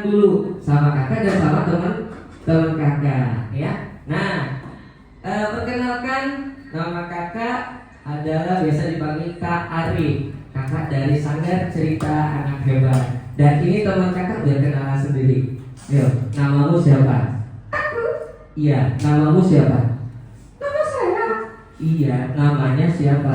kenalan dulu sama kakak dan sama teman kakak ya. Nah, perkenalkan, nama kakak adalah biasa dipanggil Kak Ari. Kakak dari Sanggar Cerita Anak Hebat. Dan ini teman kakak udah kenalan sendiri. Yuk, namamu siapa? Iya, namamu siapa? Nama saya. Iya, namanya siapa?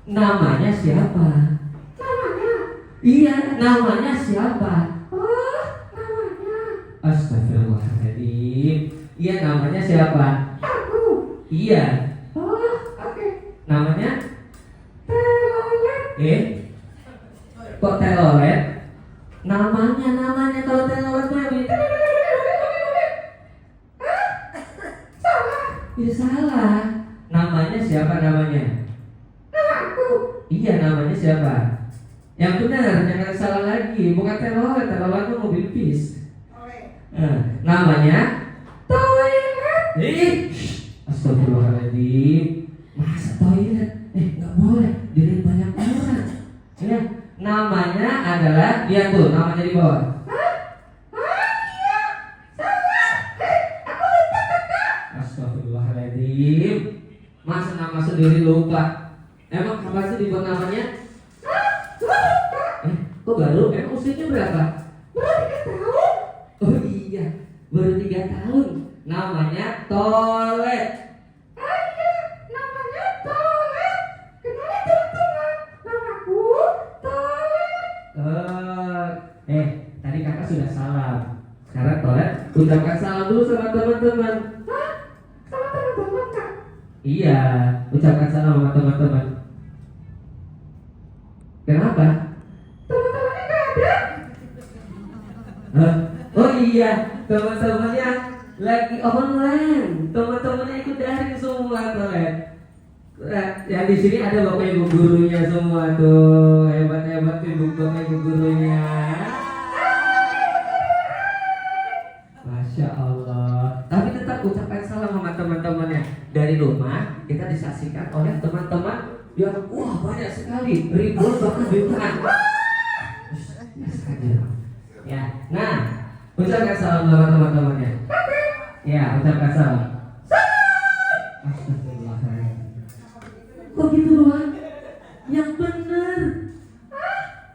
Namanya siapa? Namanya. Iya, namanya siapa? Oh, namanya. Astagfirullahaladzim. Iya, namanya siapa? Aku. Iya. Oh, oke. Namanya? Telolet. Kok telolet? Namanya kalau telolet mah begini. Salah. Ya salah. Namanya siapa namanya? Aku. Iya, namanya siapa? Yang benar, jangan salah lagi. Bukan telolet, telolet itu mobil bis. Namanya? Toilet. Astagfirullahaladzim. Masa toilet? Nggak boleh. Dilihat banyak orang. Ya, namanya adalah dia tuh, namanya di bawah. Iya. Salah. Aku lupa kakak. Astagfirullahaladzim. Masa nama sendiri lupa? Emang kapan sih dibuat namanya? Kok baru? Emang usianya berapa? Baru 3 tahun. Oh iya, baru 3 tahun. Namanya Tolet. Iya, namanya Toilet. Kenalin teman-teman. Namaku Toilet. Tadi kakak sudah salam. Sekarang Tolet, ucapkan salam dulu sama teman-teman. Hah? Sama teman-teman kak? Iya, ucapkan salam sama teman-teman. Kenapa? Teman-temannya nggak ada. Hah? Oh iya, teman-temannya lagi online. Teman-temannya ikut daring semua Tolet. Ya di sini ada bapak ibu gurunya semua tuh, hebat-hebat tuh bapak ibu gurunya. Masya Allah. Tapi tetap ucapkan salam sama teman-temannya. Dari rumah kita disaksikan oleh teman-teman yang wah banyak sekali, ribuan bahkan jutaan. Ya, nah ucapkan salam sama teman-temannya. Ya, ucapkan salam. Astagfirullahaladzim. Kok gitu doang? Yang benar.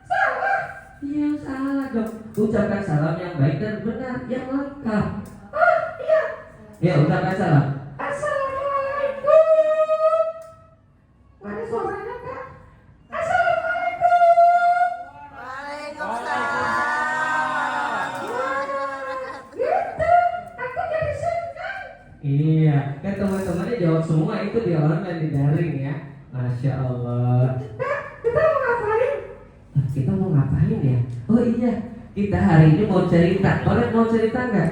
Salah. Iya, salah dong. Ucapkan salam yang baik dan benar, yang lengkap. Iya. Ya, ucapkan salam. Assalamualaikum. Mana suaranya kak? Assalamualaikum. Gitu. Aku jadi senang. Iya, kan teman-temannya jawab semua itu di online di daring ya. Masya Allah. Kita mau ngapain? Kita mau ngapain ya? Oh iya, kita hari ini mau cerita. Boleh mau cerita nggak?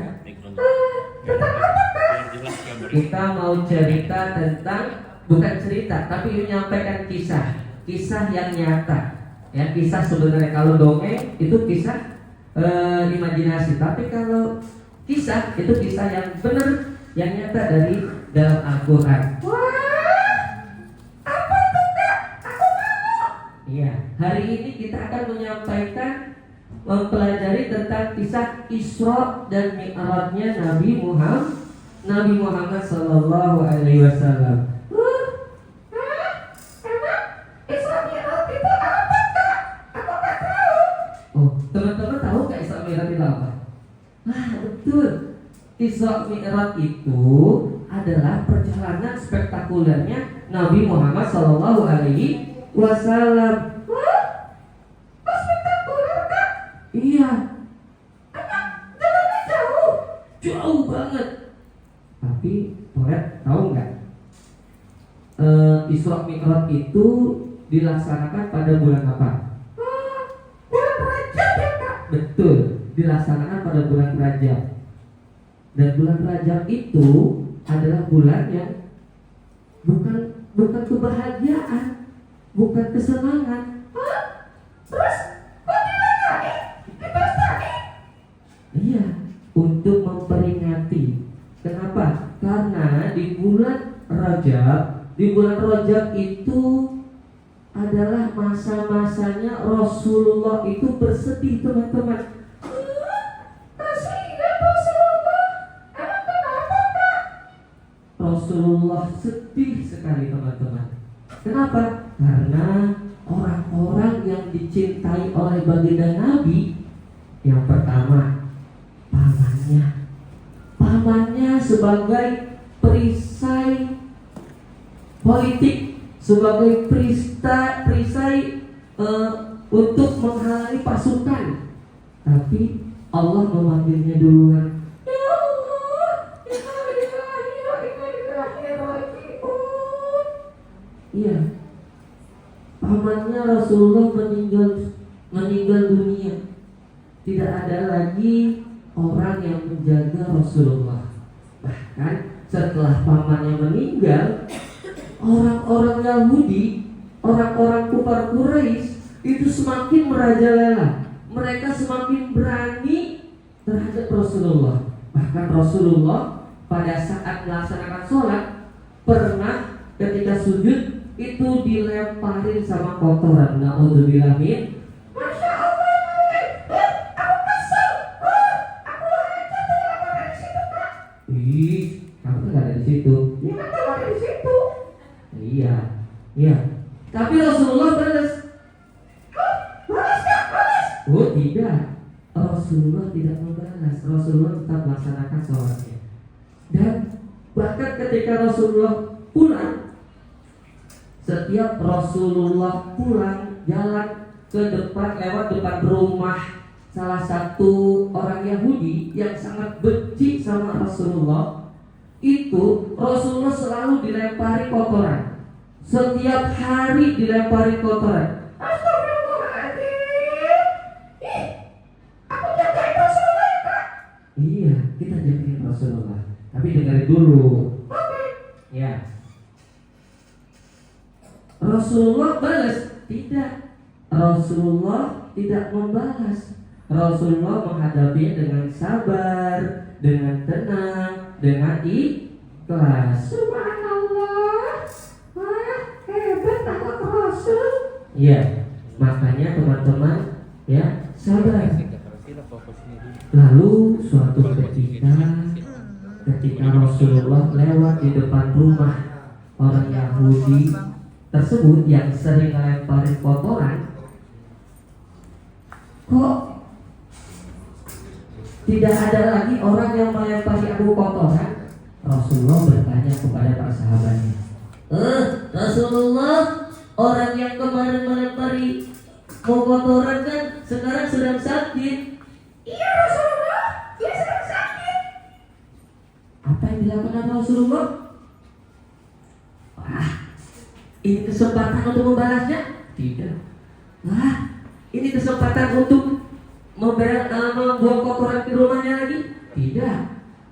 Tentang apa kak? Kita mau cerita tentang, bukan cerita, tapi menyampaikan kisah yang nyata. Ya, kisah sebenarnya kalau dongeng itu kisah imajinasi, tapi kalau kisah itu kisah yang benar, yang nyata dari dalam Al-Quran. Wah, apa tuh kak? Aku mau. Iya, hari ini kita akan menyampaikan, mempelajari tentang kisah Isra dan Mi'rajnya Nabi Muhammad Sallallahu Alaihi Wasallam. Emang Isra Mi'raj itu apa kak? Aku nggak tahu. Oh, teman-teman tahu nggak Isra Mi'raj itu apa? Betul. Isra Mi'raj itu adalah perjalanan spektakulernya Nabi Muhammad Sallallahu Alaihi Wasallam. Spektakuler kak? Iya, Emang jalannya jauh? jauh banget. Tapi Toret tahu nggak? Isra Mi'raj itu dilaksanakan pada bulan apa? Bulan Rajab ya kak? Betul, dilaksanakan pada bulan Rajab. Dan bulan Rajab itu adalah bulan yang bukan kebahagiaan, bukan kesenangan. Terus kok dilayani? Dipestani? Iya, untuk memperingati. Kenapa? Karena di bulan Rajab itu adalah masa-masanya Rasulullah itu bersedih, teman-teman. Kasihan Rasulullah. Emang kenapa Kak? Rasulullah sedih sekali, teman-teman. Kenapa? Karena orang-orang yang dicintai oleh baginda Nabi, yang pertama pamannya sebagai perisai politik, sebagai perisai untuk menghalangi pasukan. Tapi Allah memanggilnya duluan. Ya Allah, inna lillahi wa inna ilaihi raji'un. Iya, pamannya Rasulullah meninggal dunia. Tidak ada lagi orang yang menjaga Rasulullah. Bahkan setelah pamannya meninggal, orang-orang Yahudi, orang-orang kufar Quraisy itu semakin merajalela. Mereka semakin berani terhadap Rasulullah. Bahkan Rasulullah pada saat melaksanakan sholat pernah ketika sujud itu dilemparin sama kotoran. Na'udzubillah min. Masya Allah, aku kesel. Aku aja tidak ada di situ Kak. Ih, kamu nggak ada di situ. Ya kan kalau ada di situ. Iya. Tapi Rasulullah balas. Balas Kak, balas. Oh tidak, Rasulullah tidak membalas. Rasulullah tetap melaksanakan sholatnya. Dan bahkan ketika Rasulullah pulang, setiap Rasulullah pulang jalan ke depan, lewat depan rumah salah satu orang Yahudi yang sangat benci sama Rasulullah, itu Rasulullah selalu dilempari kotoran. Setiap hari dilempari kotoran. Astagfirullahaladzim. Ih, aku jagain Rasulullah ya Kak. Iya, kita jagain Rasulullah. Tapi dengerin dulu. Oke. Ya. Rasulullah balas? Tidak. Rasulullah tidak membalas. Rasulullah menghadapinya dengan sabar, dengan tenang, dengan ikhlas. Subhanallah. Wah, hebat anak Rasul. Iya, makanya teman-teman ya sabar. Lalu suatu ketika Rasulullah lewat di depan rumah orang Yahudi tersebut yang sering melemparin kotoran, kok tidak ada lagi orang yang melempari abu kotoran? Rasulullah bertanya kepada para sahabatnya, Rasulullah, orang yang kemarin melempari kotoran kan sekarang sedang sakit. Iya Rasulullah, dia sedang sakit. Apa yang dilakukan Rasulullah? Wah, ini kesempatan untuk membalasnya? Tidak. Wah, ini kesempatan untuk membuang kotoran ke rumahnya lagi? Tidak.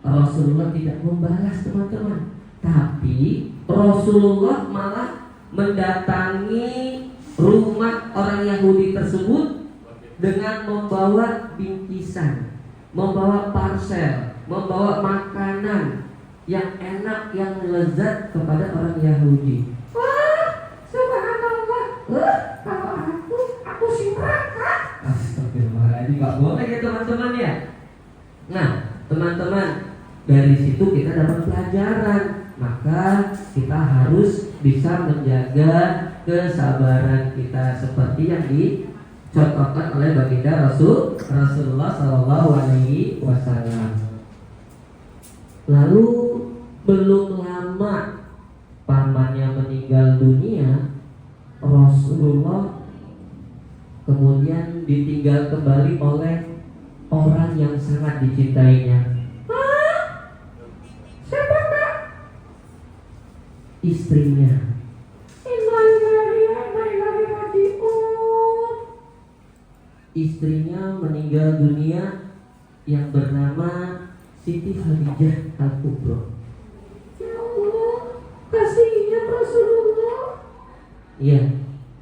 Rasulullah tidak membalas, teman-teman. Tapi Rasulullah malah mendatangi rumah orang Yahudi tersebut dengan membawa bingkisan, membawa parsel, membawa makanan yang enak, yang lezat kepada orang Yahudi. Wah, subhanallah. Kalau aku sih Kak. Astagfirullahaladzim, gak boleh ya teman-teman ya. Nah teman-teman, dari situ kita dapat pelajaran. Maka kita harus bisa menjaga kesabaran kita seperti yang dicontohkan oleh baginda Rasulullah SAW. Lalu belum lama pamannya meninggal dunia, Rasulullah kemudian ditinggal kembali oleh orang yang sangat dicintainya. Siapa Kak? Istrinya. Innalillahi wa inna ilaihi raji'un. Istrinya meninggal dunia yang bernama Siti Khadijah Al-Kubra. Ya Allah, kasihan Rasulullah. Iya,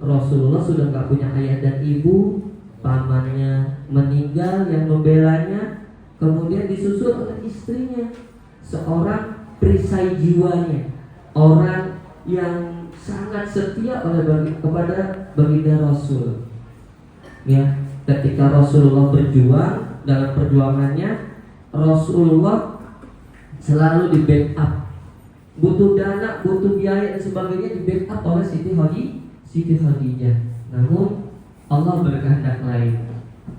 Rasulullah sudah gak punya ayah dan ibu. Pamannya meninggal yang membelanya, kemudian disusul oleh istrinya, seorang perisai jiwanya, orang yang sangat setia kepada baginda Rasul. Ya, ketika Rasulullah berjuang, dalam perjuangannya Rasulullah selalu di backup. Butuh dana, butuh biaya dan sebagainya, di backup oleh Siti Khadijah. Namun Allah berkehendak lain.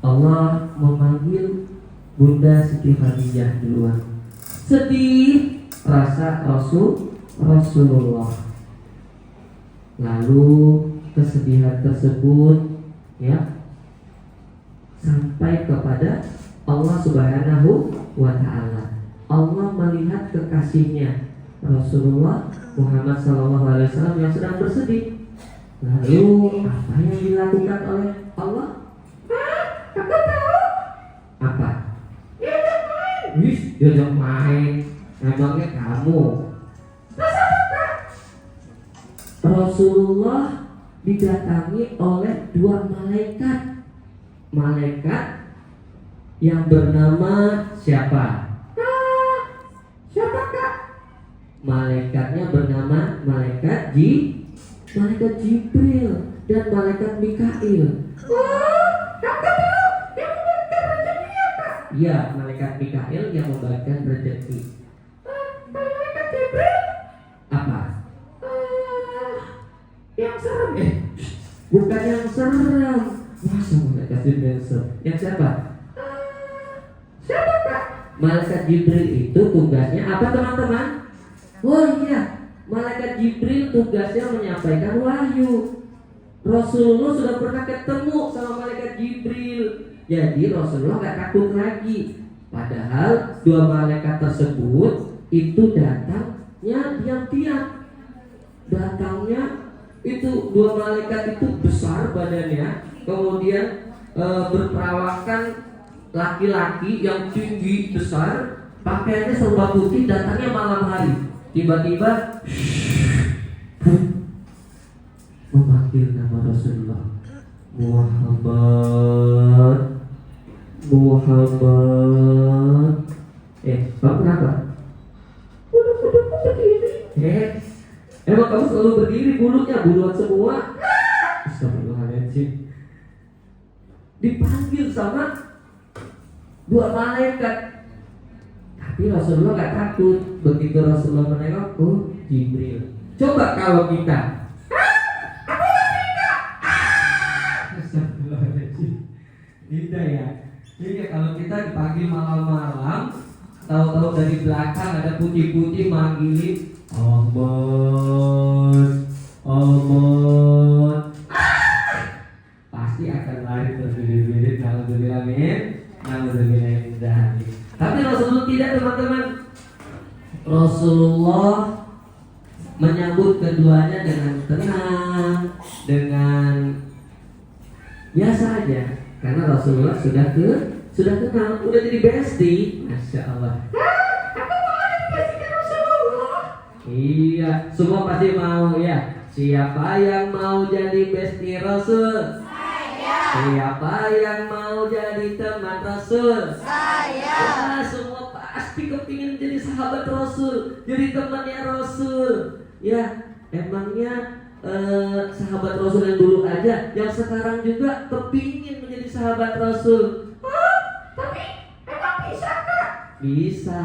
Allah memanggil Bunda Siti Khadijah duluan. Sedih rasa Rasulullah. Lalu kesedihan tersebut ya sampai kepada Allah Subhanahu wa Ta'ala. Allah melihat kekasihnya Rasulullah Muhammad SAW yang sedang bersedih. Lalu apa yang dilakukan oleh Allah? Aku tahu. Apa? Diajak main. Diajak main. Emangnya kamu? Rasulullah didatangi oleh dua malaikat. Malaikat yang bernama siapa? Siapakah? Malaikatnya bernama malaikat Jibril dan malaikat Mikail. Aku tahu. Yang memberikan rezeki apa? Iya, malaikat Mikail yang membagikan rezeki. Malaikat Jibril. Apa? Yang serem. Bukan yang serem. Masa malaikat Jibril yang serem? Yang siapa? Siapakah? Malaikat Jibril itu tugasnya apa teman-teman? Oh iya, malaikat Jibril tugasnya menyampaikan wahyu. Rasulullah sudah pernah ketemu sama malaikat Jibril. Jadi Rasulullah gak takut lagi. Padahal dua malaikat tersebut itu datangnya diam-diam. Datangnya itu dua malaikat itu besar badannya, kemudian berperawakan laki-laki yang tinggi besar, pakaiannya serba putih, datangnya malam hari. Tiba-tiba memanggil nama Rasulullah, Muhammad. Kamu kenapa? Bulu-buluku berdiri. Emang kamu selalu berdiri, bulunya buluan semua. Astagfirullahaladzim. Dipanggil sama dua malaikat. Tapi Rasulullah gak takut. Begitu Rasulullah menengok, oh Jibril. Coba kalau kita. Astagfirullahaladzim. Tidak ya. Jadi kalau kita dipanggil malam-malam, tahu-tahu dari belakang ada putih-putih manggilin Ahmad. Pasti akan lari terbirit-birit. Alhamdulillah amin. Alhamdulillah. Tapi Rasulullah tidak, teman-teman. Rasulullah menyambut keduanya dengan tenang, dengan biasa aja. Karena Rasulullah sudah kenal, udah jadi bestie. Masya Allah. Iya, semua pasti mau ya. Siapa yang mau jadi bestie Rasul? Saya. Siapa yang mau jadi teman Rasul? Saya. Semua pasti kepingin jadi sahabat Rasul, jadi temannya Rasul. Ya, emangnya sahabat Rasul yang dulu aja, yang sekarang juga kepingin menjadi sahabat Rasul. Tapi emang bisa kak? Bisa.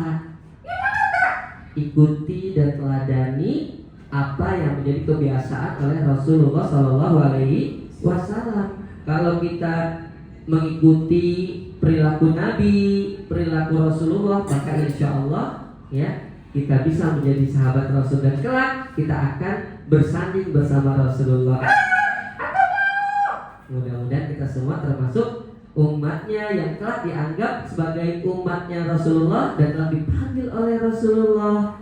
Gimana kak? Ikuti dan teladani apa yang menjadi kebiasaan oleh Rasulullah SAW. Kalau kita mengikuti perilaku Nabi, perilaku Rasulullah, maka insya Allah ya kita bisa menjadi sahabat Rasul dan kelak kita akan bersanding bersama Rasulullah. Mudah-mudahan kita semua termasuk umatnya yang telah dianggap sebagai umatnya Rasulullah dan telah dipanggil oleh Rasulullah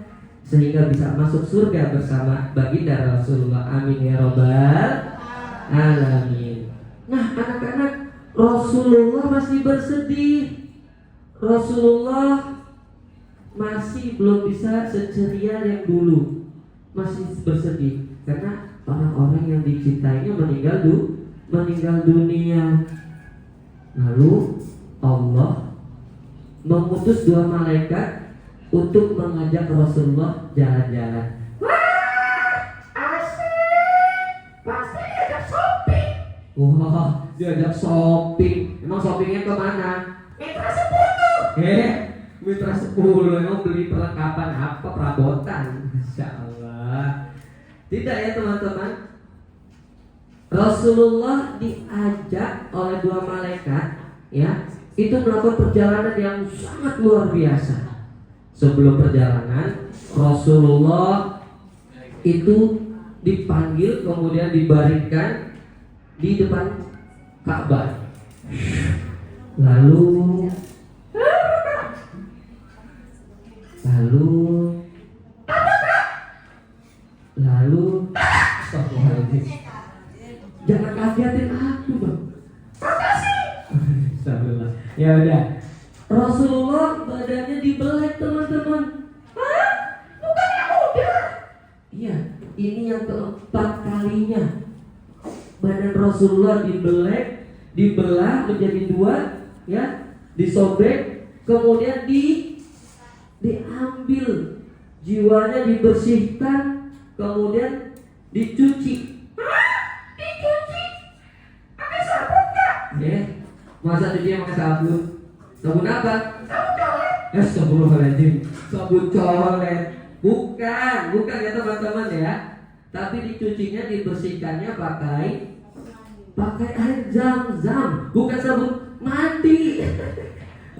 sehingga bisa masuk surga bersama baginda Rasulullah. Amin ya robbal alamin. Nah, anak-anak, Rasulullah masih bersedih. Rasulullah masih belum bisa seceria yang dulu. Masih bersedih karena orang-orang yang dicintainya meninggal dunia. Lalu Allah mengutus dua malaikat untuk mengajak Rasulullah jalan-jalan. Wah, diajak shopping. Emang shoppingnya kemana? Mitra 10. Mitra 10. Emang beli perlengkapan apa? Perabotan. Masya Allah. Tidak ya teman-teman. Rasulullah diajak oleh dua malaikat, ya, itu melakukan perjalanan yang sangat luar biasa. Sebelum perjalanan, Rasulullah itu dipanggil, kemudian dibaringkan di depan Ka'bah. Lalu Astagfirullahaladzim. Jangan kagetin aku, Bang. Astagfirullah. Ya udah. Rasulullah badannya dibelek, teman-teman. Hah? Bukannya udah? Iya, ini yang keempat kalinya. Badan Rasulullah dibelek, dibelah menjadi dua, ya, disobek, kemudian diambil, jiwanya dibersihkan, kemudian dicuci. Hah? Dicuci? Pakai sabun nggak? Ya, masa cuci pakai sabun? Sabun apa? Sabun colet? Astagfirullahaladzim. Sabun colet. Bukan ya teman-teman ya. Tapi dicucinya, dibersihkannya pakai air zam-zam, bukan sabun mandi.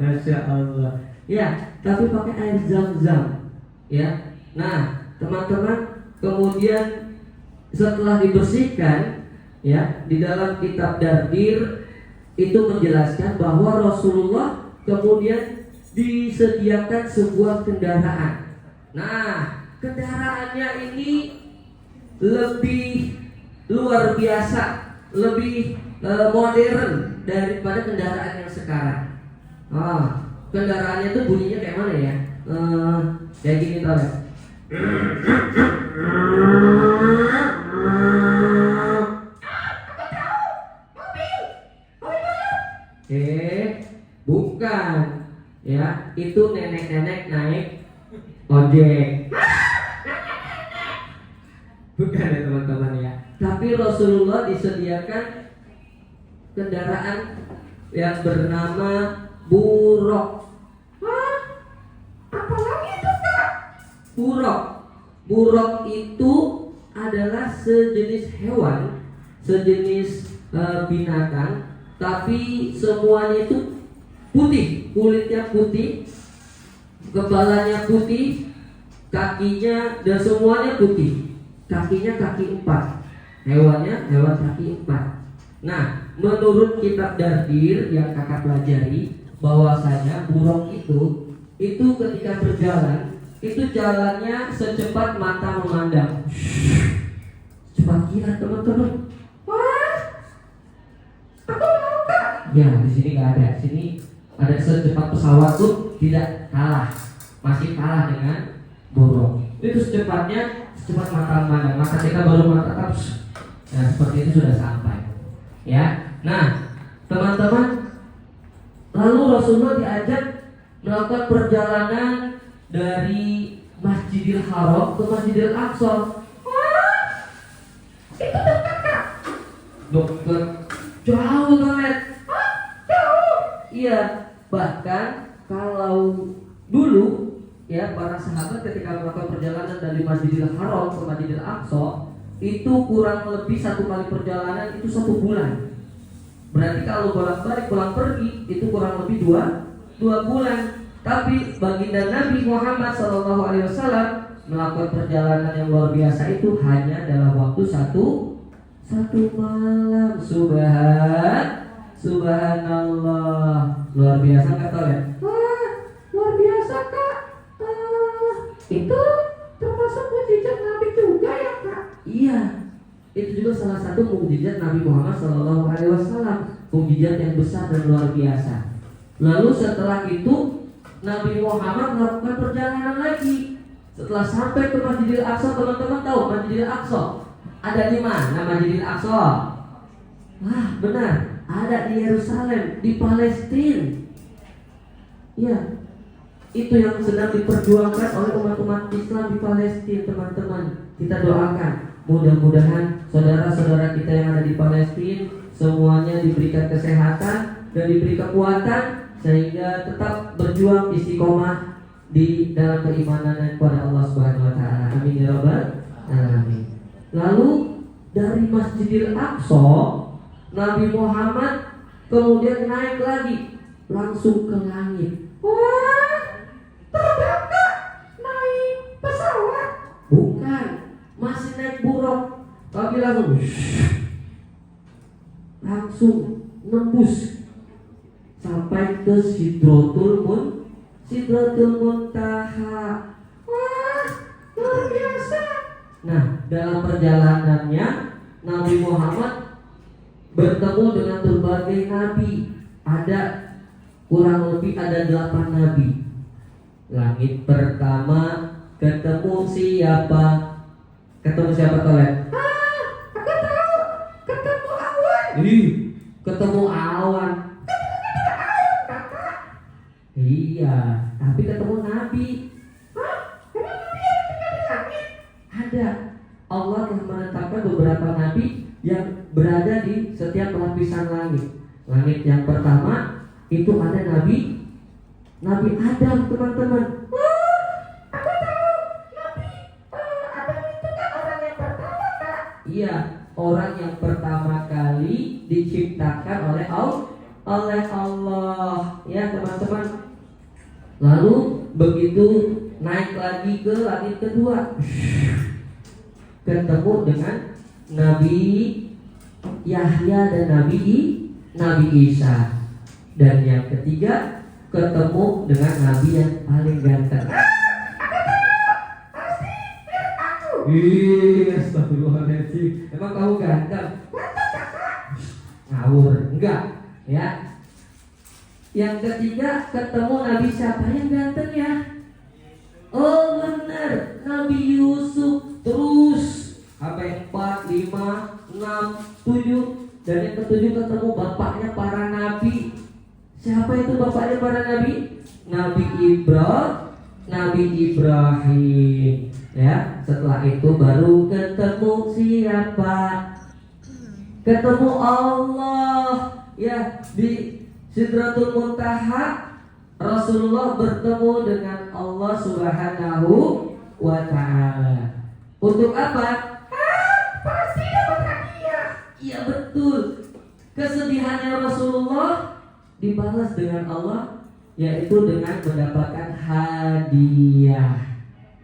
Masya Allah. Ya, tapi pakai air zam-zam. Ya. Nah, teman-teman, kemudian setelah dibersihkan, ya, di dalam kitab Dardir itu menjelaskan bahwa Rasulullah kemudian disediakan sebuah kendaraan. Nah, kendaraannya ini lebih luar biasa, lebih modern daripada kendaraan yang sekarang. Kendaraannya itu bunyinya kayak mana ya? Kayak gini tau ya? Bukan. Ya, itu nenek-nenek naik ojek. Bukan ya teman-teman ya. Tapi Rasulullah disediakan kendaraan yang bernama buruk. Hah? Apalagi itu Kak? Buruk itu adalah sejenis hewan, sejenis binatang, tapi semuanya itu putih, kulitnya putih, kepalanya putih, kakinya dan semuanya putih. Kakinya kaki 4, hewannya hewan kaki 4. Nah, menurut kitab Dardir yang kakak pelajari, bahwasanya burung itu ketika berjalan, itu jalannya secepat mata memandang. Cepat kilat teman-teman. Wah, aku mau Kak. Ya, di sini nggak ada. Sini ada secepat pesawat tuh tidak kalah, masih kalah dengan burung. Itu secepatnya, secepat mata memandang. Maka kita baru mata nah, seperti itu sudah sampai. Ya, nah teman-teman, lalu Rasulullah diajak melakukan perjalanan dari Masjidil Haram ke Masjidil Aqsa. Wah, itu dekat Kak? Dokter, jauh banget. Hah? Jauh? Iya, bahkan kalau dulu ya para sahabat ketika melakukan perjalanan dari Masjidil Haram ke Masjidil Aqsa itu kurang lebih 1 kali perjalanan itu 1 bulan. Berarti kalau bolak-balik pulang pergi itu kurang lebih 2 bulan. Tapi baginda Nabi Muhammad SAW melakukan perjalanan yang luar biasa itu hanya dalam waktu satu malam. Subhanallah, luar biasa nggak tahu ya? Wah, luar biasa Kak. Itu termasuk mukjizat Nabi juga ya Kak? Iya, itu juga salah satu mukjizat Nabi Muhammad SAW, mukjizat yang besar dan luar biasa. Lalu setelah itu Nabi Muhammad melakukan perjalanan lagi. Setelah sampai ke Masjidil Aqsa, teman-teman tahu Masjidil Aqsa ada di mana? Masjidil Aqsa? Wah, benar, ada di Yerusalem, di Palestina. Ya, itu yang sedang diperjuangkan oleh umat-umat Islam di Palestina, teman-teman. Kita doakan Mudah-mudahan saudara-saudara kita yang ada di Palestina semuanya diberikan kesehatan dan diberi kekuatan sehingga tetap berjuang istiqomah di dalam keimanan dan kepada Allah Subhanahu wa taala. Amin ya rabbal alamin. Lalu dari Masjidil Aqsa Nabi Muhammad kemudian naik lagi langsung ke langit. Wah, terbang naik pesawat. Bukan, masih naik buruk. Tapi langsung nembus sampai ke Sidratul Muntaha. Wah, luar biasa. Nah, dalam perjalanannya Nabi Muhammad bertemu dengan berbagai nabi. Ada kurang lebih ada 8 nabi. Langit pertama ketemu siapa? Ketemu siapa Tolet? Aku tahu. Ketemu awan. Ketemu awan. Iya, tapi ketemu nabi. Emang nabi yang tinggal di langit? Ada. Allah telah menetapkan beberapa nabi yang berada di setiap lapisan langit. Langit yang pertama itu ada Nabi Adam, teman-teman. Aku tahu. Nabi Adam itu kan orang yang pertama, Kak. Iya, orang yang pertama kali diciptakan oleh Allah, ya teman-teman. Lalu begitu naik lagi ke langit kedua, ketemu dengan Nabi Yahya dan Nabi Isa. Dan yang ketiga ketemu dengan Nabi yang paling ganteng. Astagfirullahaladzim. Emang kamu ganteng? Ngawur, enggak ya. Yang ketiga ketemu Nabi siapa yang ganteng ya? Oh benar, Nabi Yusuf. Terus sampai 4, 5, 6, 7. Dan yang ketujuh ketemu bapaknya para nabi. Siapa itu bapaknya para nabi? Nabi Ibrahim. Ya, setelah itu baru ketemu siapa? Ketemu Allah. Ya, di Sidratul Muntaha Rasulullah bertemu dengan Allah Subhanahu wa taala. Untuk apa? Pasti dapat hadiah. Iya betul. Kesedihannya Rasulullah dibalas dengan Allah, yaitu dengan mendapatkan hadiah.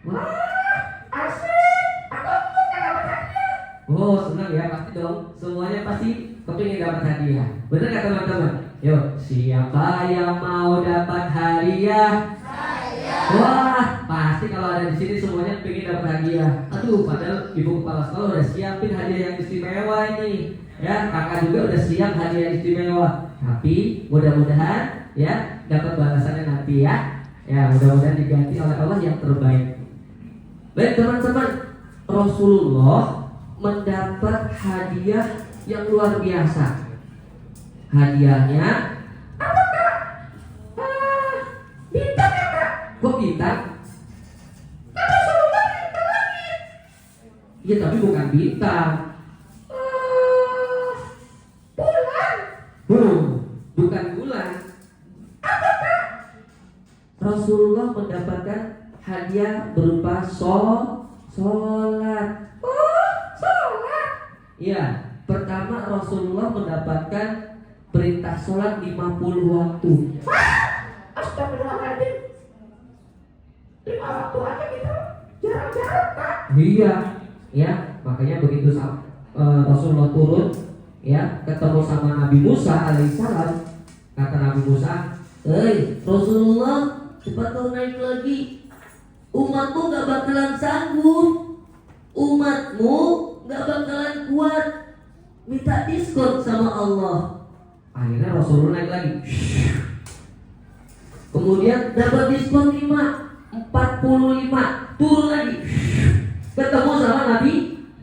Wah, Asik. Aku mau dapat hadiah. oh senang ya, pasti dong. Semuanya pasti kepingin dapat hadiah. Benar nggak teman-teman? Yuk, siapa yang mau dapat hadiah? Wah, pasti kalau ada di sini semuanya pengen dapat hadiah. Aduh, padahal ibu kepala sekolah udah siapin hadiah yang istimewa ini. Ya, kakak juga udah siap hadiah istimewa. Tapi mudah-mudahan ya dapat balasannya nanti ya. Ya, mudah-mudahan diganti oleh Allah yang terbaik. Baik teman-teman, Rasulullah mendapat hadiah yang luar biasa. Hadiahnya Bintang ya, Kak. kok bintang? Kan Rasulullah naik ke langit. Iya tapi bukan bintang. Bulan. Bukan bulan. Rasulullah mendapatkan hadiah berupa sholat. Sholat. Iya, pertama Rasulullah mendapatkan perintah sholat 50 waktu. Astagfirullahaladzim. 5 waktu aja gitu. Jarang-jarang, Kak. Iya, ya makanya begitu Rasulullah turun, ya ketemu sama Nabi Musa alaihissalam, kata Nabi Musa, Rasulullah cepat kau naik lagi, umatmu gak bakalan sanggup, umatmu gak bakalan kuat, minta diskon sama Allah. Akhirnya Rasulullah naik lagi. Kemudian dapat diskon 45, turun lagi. Ketemu sama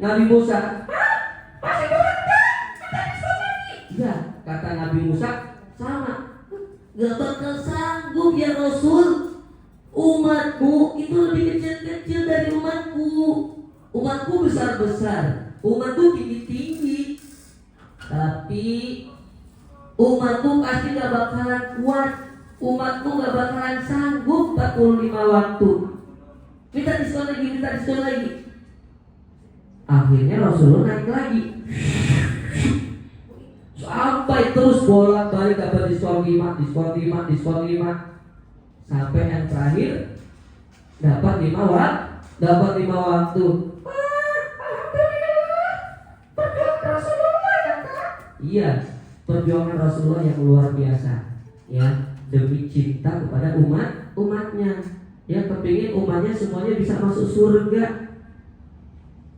Nabi Musa. Masih turun, Kak. Ada diskon lagi. Iya, kata Nabi Musa sama. Gak bakal sanggup ya Rasul. Umatmu itu lebih kecil-kecil dari umatku. umatku besar-besar, umatku tinggi-tinggi, tapi umatku pasti gak bakalan kuat, umatku gak bakalan sanggup 45 waktu. Minta diskon lagi. Akhirnya Rasulullah naik lagi, sampai terus bolak-balik dapat diskon 5, sampai yang terakhir dapat 5 waktu. Iya, perjuangan Rasulullah yang luar biasa, ya, demi cinta kepada umatnya, ya, kepingin umatnya semuanya bisa masuk surga.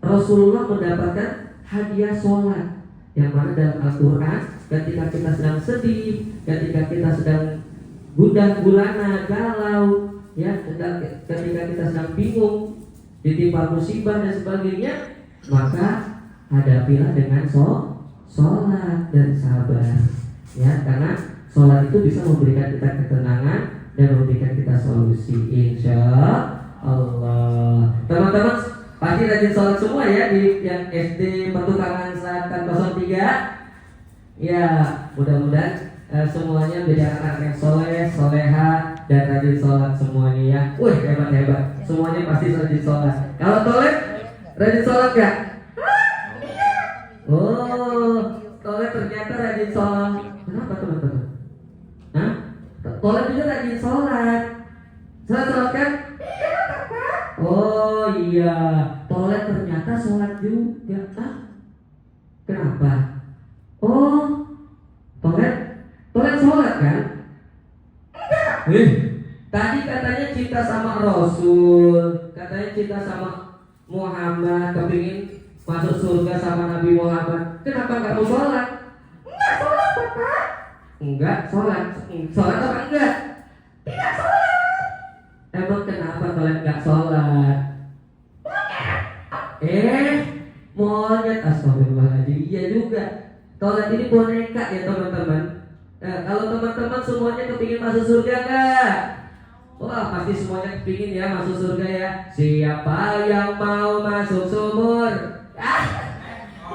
Rasulullah mendapatkan hadiah sholat, yang mana dalam Al-Quran ketika kita sedang sedih, ketika kita sedang gundah gulana, galau, ya, ketika kita sedang bingung, ditimpa musibah dan sebagainya, maka hadapilah dengan sholat dan sabar, ya, karena sholat itu bisa memberikan kita ketenangan dan memberikan kita solusi, insya Allah. Teman-teman pasti rajin sholat semua ya, di yang SD Petukangan Selatan 03. Ya, mudah-mudahan semuanya menjadi anak-anak yang soleh, soleha, dan rajin sholat semuanya ya. Wih, hebat. Semuanya pasti rajin sholat. Kalau Tolek, rajin sholat gak? Oh, Tolek ternyata rajin sholat. Kenapa teman-teman? Hah? Tolek juga rajin sholat. Sholat kan? Oh iya, Tolek ternyata sholat juga. Kenapa? Oh, Tolek sholat kan? Tadi katanya cinta sama Rasul, katanya cinta sama Muhammad, kepingin masuk surga sama Nabi Muhammad. Kenapa nggak mau sholat? Enggak sholat, Bapak. Enggak sholat. Sholat apa enggak? Tidak sholat. Emang kenapa kalian nggak sholat? Monyet. Astagfirullahaladzim. Iya juga. Sholat ini boneka ya teman-teman. Kalau teman-teman semuanya kepingin masuk surga nggak? Wah, pasti semuanya kepingin ya masuk surga ya. Siapa yang mau masuk sumur?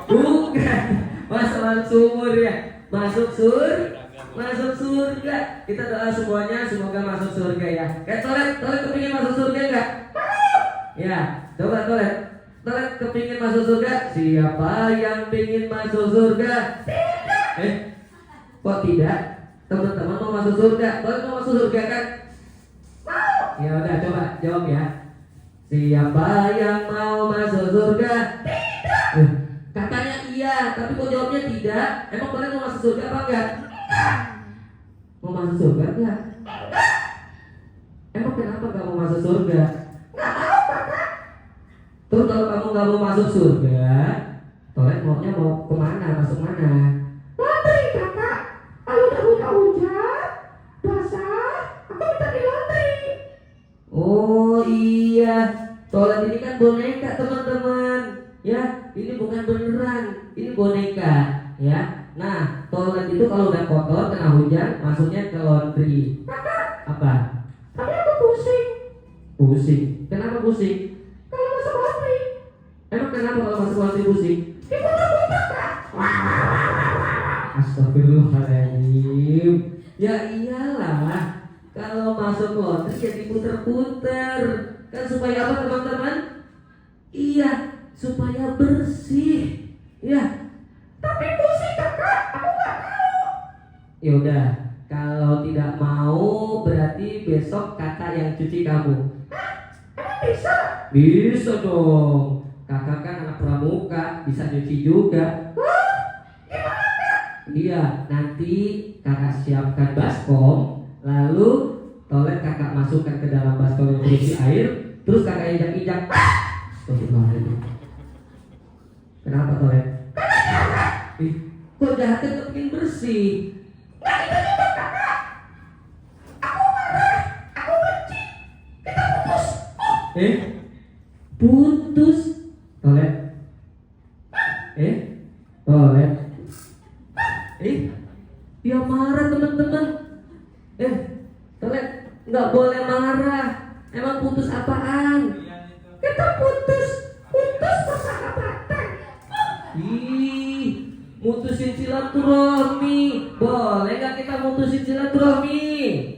Bukan, masuk sumur ya. Masuk surga. Kita doa semuanya semoga masuk surga ya. Tolek kepingin masuk surga nggak? Ya, coba Tolek kepingin masuk surga. Siapa yang pingin masuk surga? Tidak. Kok tidak? Teman-teman mau masuk surga? Tolek mau masuk surga kan? Mau. Ya udah, coba jawab ya. Siapa yang mau masuk surga? Tidak. Katanya iya, tapi kok jawabnya tidak? Emang kalian mau masuk surga apa enggak? Mau masuk surga enggak? Emang kenapa enggak mau masuk surga? Enggak mau, Kakak. Terus kalau kamu enggak mau masuk surga, Tolek maunya mau kemana? Masuk mana? Laundry, Kakak. Kalau udah hujan, basah, aku minta di laundry. Oh iya, Tolek ini kan boneka teman-teman. Ya, ini bukan beneran, ini boneka, ya. Nah, toilet itu kalau udah kotor kena hujan, masuknya ke laundry. Kakak, apa? Tapi aku pusing. Pusing? Kenapa pusing? Kalau masuk laundry. Emang kenapa kalau masuk laundry pusing? Diputar-putar, Kak. Astagfirullahaladzim. Ya iyalah, kalau masuk laundry ya diputar-putar. Kan supaya apa teman-teman? Iya, supaya bersih, ya. Tapi pusing Kakak, aku nggak mau. Ya udah, kalau tidak mau berarti besok Kakak yang cuci kamu. Emang bisa? Bisa dong. Kakak kan anak pramuka, bisa nyuci juga. Gimana Kak? Iya, nanti Kakak siapkan baskom, lalu Tolek Kakak masukkan ke dalam baskom yang berisi air, terus Kakak injak-injak. Astagfirullahaladzim. Kenapa Tolek? Kok jahatnya tuh bikin bersih? Nggak gitu Kakak. Aku marah, aku benci. Kita putus. Putus? Tolek? Tolek? Dia marah teman-teman. Tolek, nggak boleh marah. Emang putus apaan? Kita putus Ih, mutusin silaturahmi. Boleh nggak kita mutusin silaturahmi?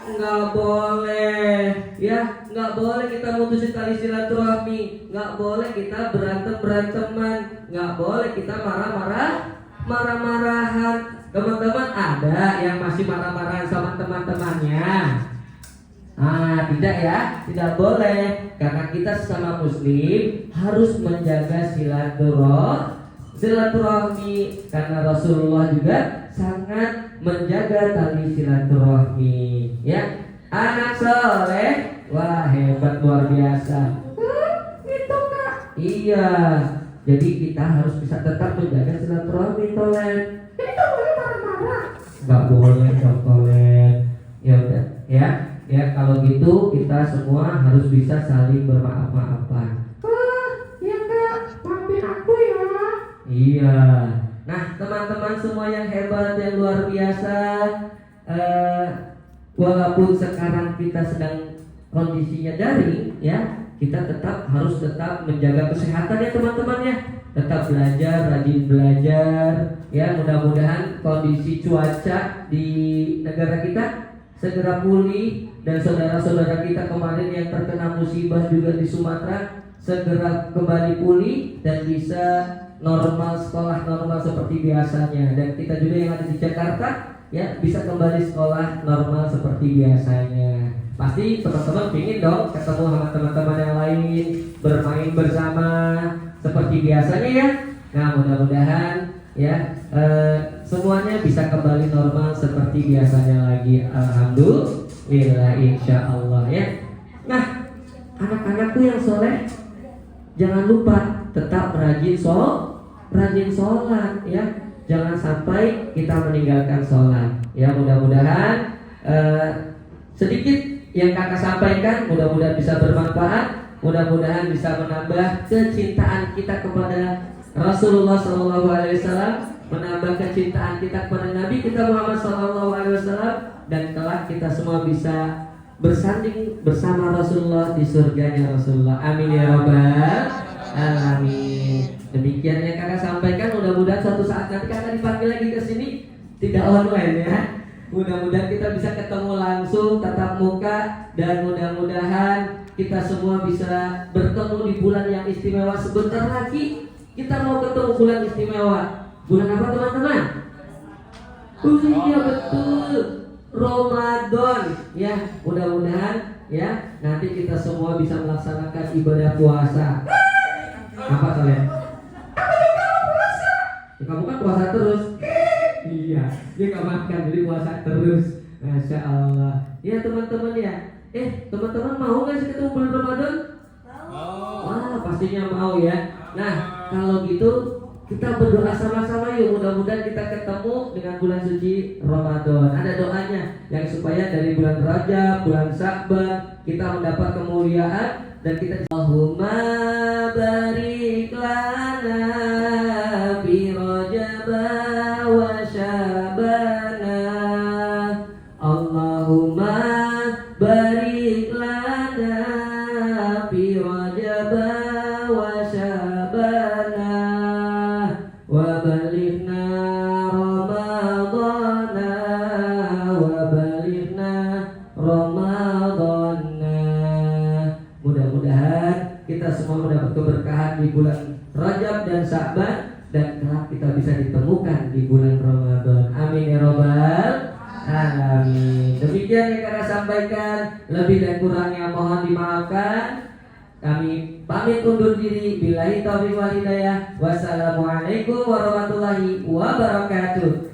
Nggak boleh, ya, nggak boleh kita mutusin tali silaturahmi, nggak boleh kita beranteman, nggak boleh kita marah-marahan. Teman-teman ada yang masih marah-marahan sama teman-temannya? Tidak ya, tidak boleh, karena kita sesama muslim harus menjaga silaturahmi, karena Rasulullah juga sangat menjaga tali silaturahmi. Ya, anak soleh, wah hebat luar biasa. Itu Kak. Iya, jadi kita harus bisa tetap menjaga silaturahmi, Tolen. Jadi nggak boleh marah-marah. Nggak boleh dong, Tolen. Ya udah, ya kalau gitu kita semua harus bisa saling bermaaf-maafan. Iya Kak, maafin aku ya. Iya. Nah, teman-teman semua yang hebat, yang luar biasa, walaupun sekarang kita sedang kondisinya daring, ya, kita harus tetap menjaga kesehatan ya teman-teman ya. Tetap belajar, rajin belajar, ya. Mudah-mudahan kondisi cuaca di negara kita segera pulih, dan saudara-saudara kita kemarin yang terkena musibah juga di Sumatera segera kembali pulih dan bisa normal, sekolah normal seperti biasanya. Dan kita juga yang ada di Jakarta ya bisa kembali sekolah normal seperti biasanya. Pasti teman-teman ingin dong ketemu sama teman-teman yang lain, bermain bersama seperti biasanya ya. Nah, mudah-mudahan ya semuanya bisa kembali normal seperti biasanya lagi. Alhamdulillah, insya Allah ya. Nah, anak-anakku yang soleh, jangan lupa tetap rajin sholat ya. Jangan sampai kita meninggalkan sholat ya. Mudah-mudahan sedikit yang kakak sampaikan mudah-mudahan bisa bermanfaat, mudah-mudahan bisa menambah kecintaan kita kepada Rasulullah SAW, menambah kecintaan kita kepada Nabi kita Muhammad SAW, dan kelak kita semua bisa bersanding bersama Rasulullah di surganya Rasulullah. Amin ya rabbal alamin. Demikian yang kakak sampaikan. Mudah-mudahan suatu saat nanti kakak dipanggil lagi ke sini, tidak online ya. Mudah-mudahan kita bisa ketemu langsung, tatap muka, dan mudah-mudahan kita semua bisa bertemu di bulan yang istimewa. Sebentar lagi kita mau ketemu bulan istimewa. Bulan apa teman-teman? Iya betul, Ramadan ya. Mudah-mudahan ya nanti kita semua bisa melaksanakan ibadah puasa. Apa kalian? Kamu kan puasa terus. Iya, dia gak makan jadi puasa terus. Masya Allah. Ya teman-teman ya. Teman-teman mau gak sih ketemu bulan Ramadan? Wah, pastinya mau ya. Nah, kalau gitu kita berdoa sama-sama yuk. Mudah-mudahan kita ketemu dengan bulan suci Ramadan. Ada doanya yang supaya dari bulan Rajab, bulan Sya'ban kita mendapat kemuliaan, dan kita Allahumma barik lana fi Rajab wa Sya'bana. Allahumma barik lana fi Rajab wa Sya'bana wa balighna Ramadana wa balighna Ramadana. Mudah-mudahan kita semua mendapat keberkahan di bulan Rajab dan Sya'ban, dan kelak kita bisa ditemukan di bulan Ramadan. Amin ya robbal alamin. Demikian yang kakak sampaikan, lebih dan kurangnya mohon dimaafkan. Kami pamit undur diri. Billahi taufiq wal hidayah. Wassalamualaikum warahmatullahi wabarakatuh.